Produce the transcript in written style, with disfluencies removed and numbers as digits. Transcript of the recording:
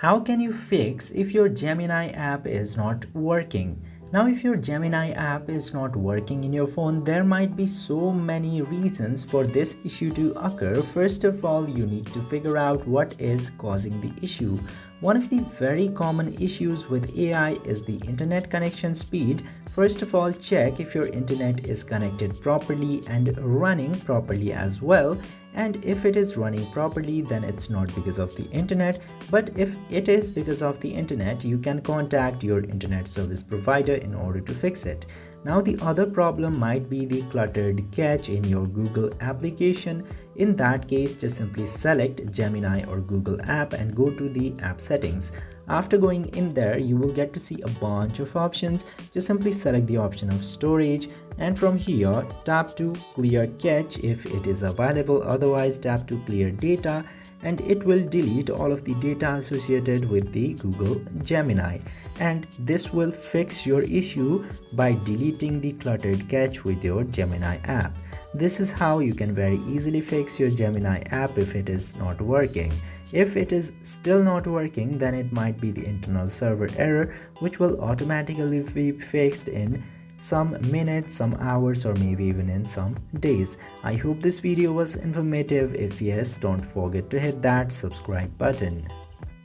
How can you fix if your Gemini app is not working? Now, if your Gemini app is not working in your phone, there might be so many reasons for this issue to occur. First of all, you need to figure out what is causing the issue. One of the very common issues with AI is the internet connection speed. First of all, check if your internet is connected properly and running properly as well. And if it is running properly, then it's not because of the internet. But if it is because of the internet, you can contact your internet service provider in order to fix it. Now, the other problem might be the cluttered cache in your Google application. In that case, just simply select Gemini or Google app and go to the app settings. After going in there, you will get to see a bunch of options. Just simply select the option of storage, and from here tap to clear cache if it is available, otherwise tap to clear data, and it will delete all of the data associated with the Google Gemini. And this will fix your issue by deleting the cluttered cache with your Gemini app. This is how you can very easily fix your Gemini app if it is not working. If it is still not working, then it might be the internal server error, which will automatically be fixed in some minutes, some hours, or maybe even in some days. I hope this video was informative. If yes, don't forget to hit that subscribe button.